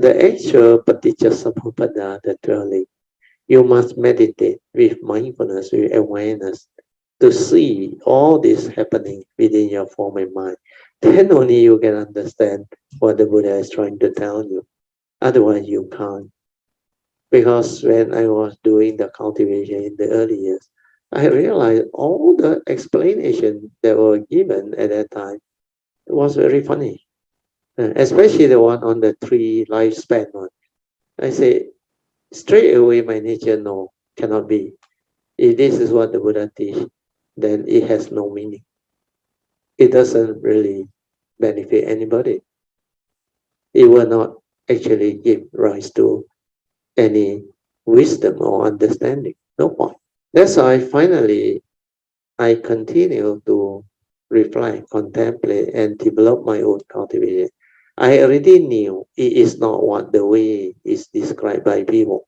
the actual PaticcaSamuppada, the dwelling, you must meditate with mindfulness, with awareness, to see all this happening within your form and mind. Then only you can understand what the Buddha is trying to tell you. Otherwise, you can't. Because when I was doing the cultivation in the early years, I realized all the explanations that were given at that time was very funny. Especially the one on the 3 lifespan one. I say, straight away my nature, no, cannot be. If this is what the Buddha teach, then it has no meaning. It doesn't really benefit anybody. It will not actually give rise to any wisdom or understanding. No point. That's why finally I continue to reflect, contemplate, and develop my own cultivation. I already knew it is not what the way is described by people,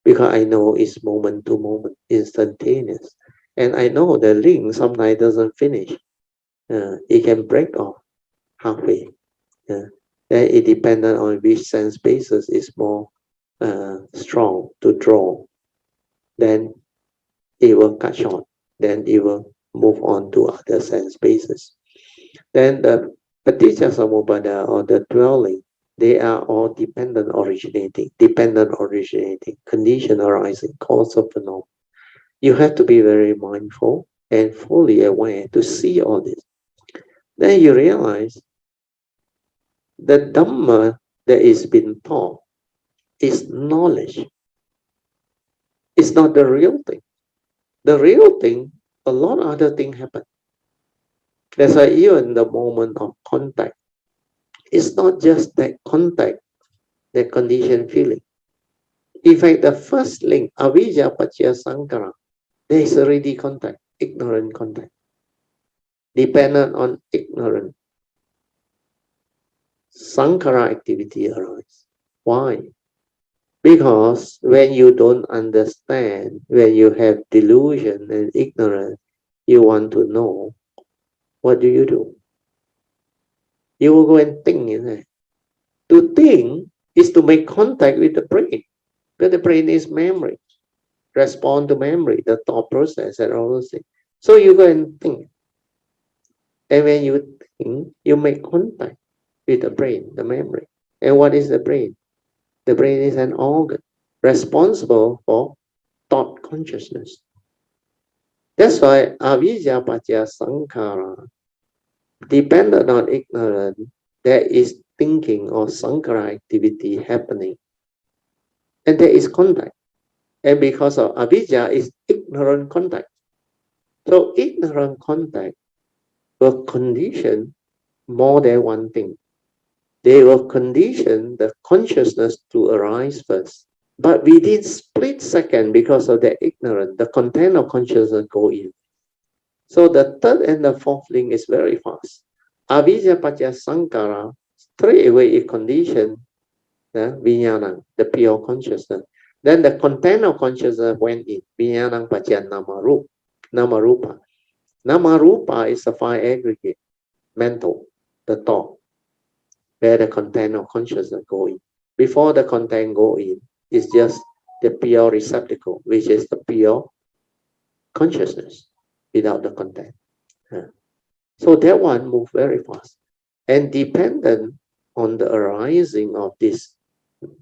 because I know it's moment to moment, instantaneous. And I know the link sometimes doesn't finish. It can break off halfway. Then it depends on which sense basis is more strong to draw. Then it will cut short. Then it will move on to other sense basis. Then the PaticcaSamuppada, or the dwelling, they are all dependent originating, condition arising, cause of phenomenon. You have to be very mindful and fully aware to see all this. Then you realize the Dhamma that is being taught is knowledge. It's not the real thing. The real thing, a lot of other things happen. That's why even the moment of contact, it's not just that contact, that conditioned feeling. In fact, the first link, avijja paccaya sankhara, there is already contact, ignorant contact, dependent on ignorance. Sankhara activity arises. Why? Because when you don't understand, when you have delusion and ignorance, you want to know, what do? You will go and think, isn't it? To think is to make contact with the brain, because the brain is memory, respond to memory, the thought process and all those things. So you go and think. And when you think, you make contact with the brain, the memory. And what is the brain? The brain is an organ responsible for thought consciousness. That's why avijja paccaya sankhara, dependent on ignorance, there is thinking or sankhara activity happening. And there is contact. And because of avijja is ignorant contact. So ignorant contact will condition more than one thing. They will condition the consciousness to arise first. But within split second, because of the ignorance, the content of consciousness go in. So the third and the fourth link is very fast. Avijja paccaya sankhara, straight away it conditioned the vijnana, the pure consciousness. Then the content of consciousness went in. Vijnana paccaya namarupa. Namarupa is the 5 aggregate, mental, the thought, where the content of consciousness go in. Before the content go in, it's just the pure receptacle, which is the pure consciousness without the content. So that one moves very fast. And dependent on the arising of this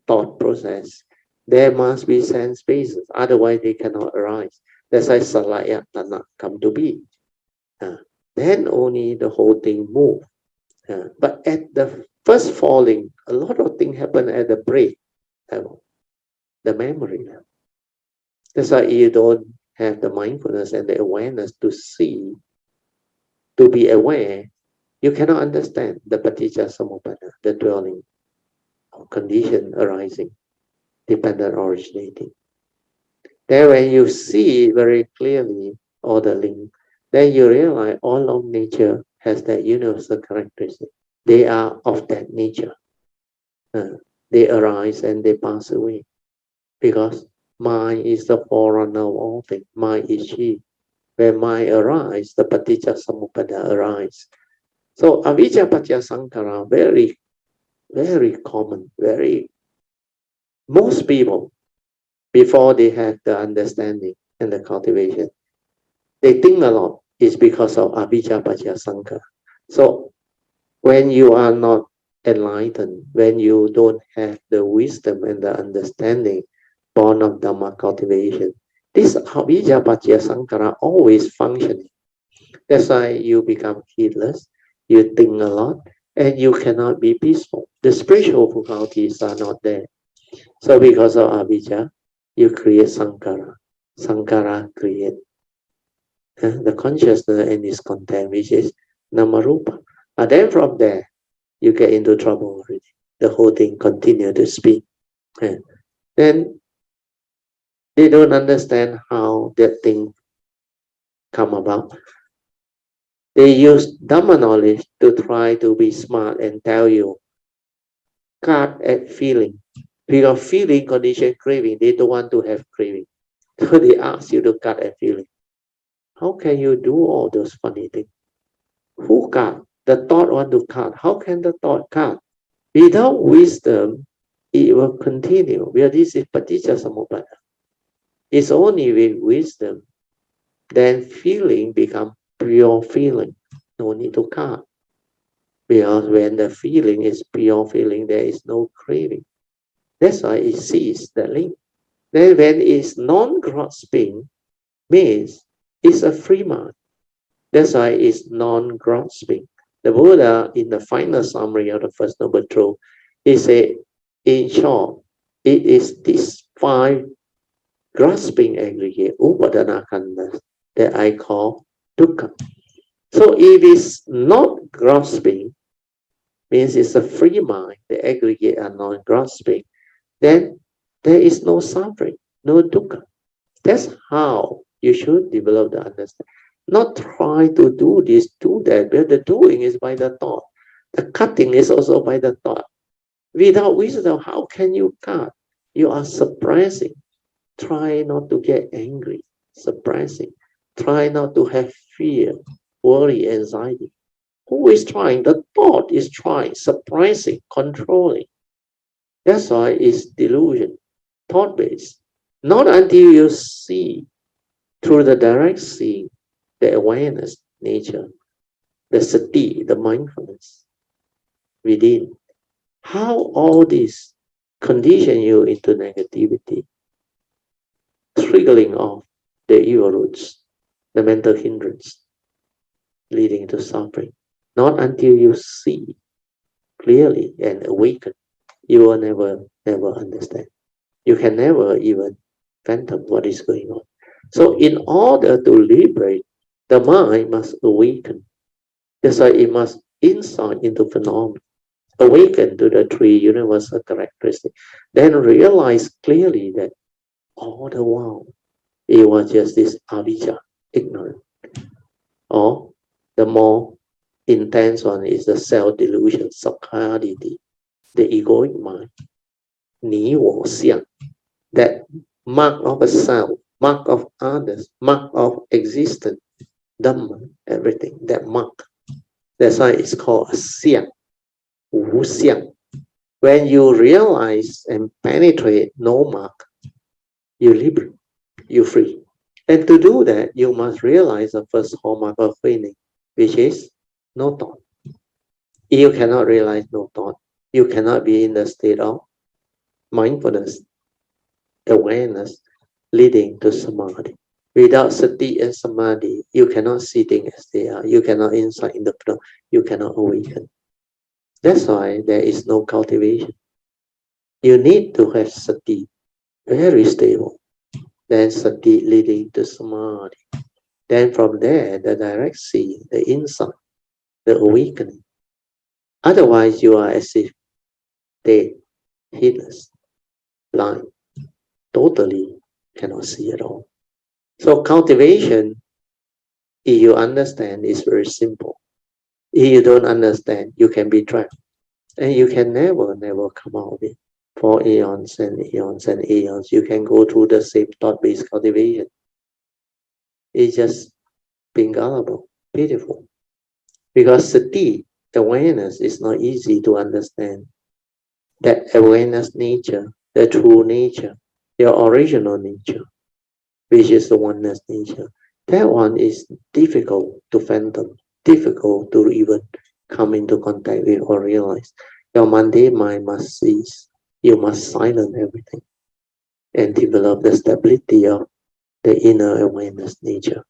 thought process, there must be sense spaces, otherwise they cannot arise. That's why salaya tana come to be. Then only the whole thing moves. But at the first falling, a lot of things happen at the brain level, the memory level. That's why you don't have the mindfulness and the awareness to see, to be aware. You cannot understand the PaticcaSamuppada, the dwelling of condition arising, dependent originating. Then when you see very clearly all the link, then you realize all of nature has that universal characteristic. They are of that nature. They arise and they pass away. Because mind is the forerunner of all things. Mind is chi. When mind arises, the PaticcaSamuppada arises. So avijja paccaya sankhara, very, very common, very Most people, before they have the understanding and the cultivation, they think a lot. It's because of avijja paccaya sankhara. So when you are not enlightened, when you don't have the wisdom and the understanding born of Dhamma cultivation, this avijja paccaya sankhara always functioning. That's why you become heedless, you think a lot, and you cannot be peaceful. The spiritual faculties are not there. So because of avijja, you create sankhara. Sankhara create the consciousness and its content, which is namarupa. And then from there, you get into trouble already. The whole thing continue to speak. Then they don't understand how that thing come about. They use Dhamma knowledge to try to be smart and tell you, cut at feeling. Because feeling, condition, craving, they don't want to have craving. So they ask you to cut at feeling. How can you do all those funny things? Who cut? The thought want to cut. How can the thought cut? Without wisdom, it will continue. Well, this is PaticcaSamuppada. It's only with wisdom, then feeling become pure feeling. No need to cut. Because when the feeling is pure feeling, there is no craving. That's why it sees the link. Then when it's non-grasping, means it's a free mind. That's why it's non-grasping. The Buddha, in the final summary of the First Noble Truth, he said, in short, it is these 5 grasping aggregate, upadana khandhas, that I call dukkha. So if it's not grasping, means it's a free mind, the aggregate are non-grasping, then there is no suffering, no dukkha. That's how you should develop the understanding. Not try to do this, do that, but the doing is by the thought. The cutting is also by the thought. Without wisdom, how can you cut? You are suppressing. Try not to get angry, suppressing. Try not to have fear, worry, anxiety. Who is trying? The thought is trying, suppressing, controlling. That's why it's delusion, thought-based. Not until you see through the direct seeing, the awareness, nature, the sati, the mindfulness within. How all this condition you into negativity, triggering off the evil roots, the mental hindrance, leading to suffering. Not until you see clearly and awaken, you will never understand. You can never even fathom what is going on. So in order to liberate, the mind must awaken. That's why it must insight into phenomena, awaken to the 3 universal characteristics, then realize clearly that all the while it was just this avijja, ignorance. Or the more intense one is the self-delusion, sakkayaditthi, the egoic mind, 你我相, that mark of a self, mark of others, mark of existence, Dhamma, everything, that mark. That's why it's called a xiang, wu xiang. When you realize and penetrate no mark, you liberate, you free. And to do that, you must realize the first hallmark of feeling, which is no thought. You cannot realize no thought. You cannot be in the state of mindfulness, awareness, leading to samadhi. Without sati and samadhi, you cannot see things as they are. You cannot insight in the flow. You cannot awaken. That's why there is no cultivation. You need to have sati, very stable. Then sati leading to samadhi. Then from there, the direct seeing, the insight, the awakening. Otherwise, you are as if dead, heedless, blind, totally cannot see at all. So cultivation, if you understand, is very simple. If you don't understand, you can be trapped. And you can never come out of it. For eons and eons and eons, you can go through the same thought-based cultivation. It's just being gullible, pitiful. Because sati, awareness, is not easy to understand. That awareness nature the true nature, your original nature, which is the oneness nature. That one is difficult to fathom, difficult to even come into contact with or realize. Your mundane mind must cease. You must silence everything and develop the stability of the inner awareness nature.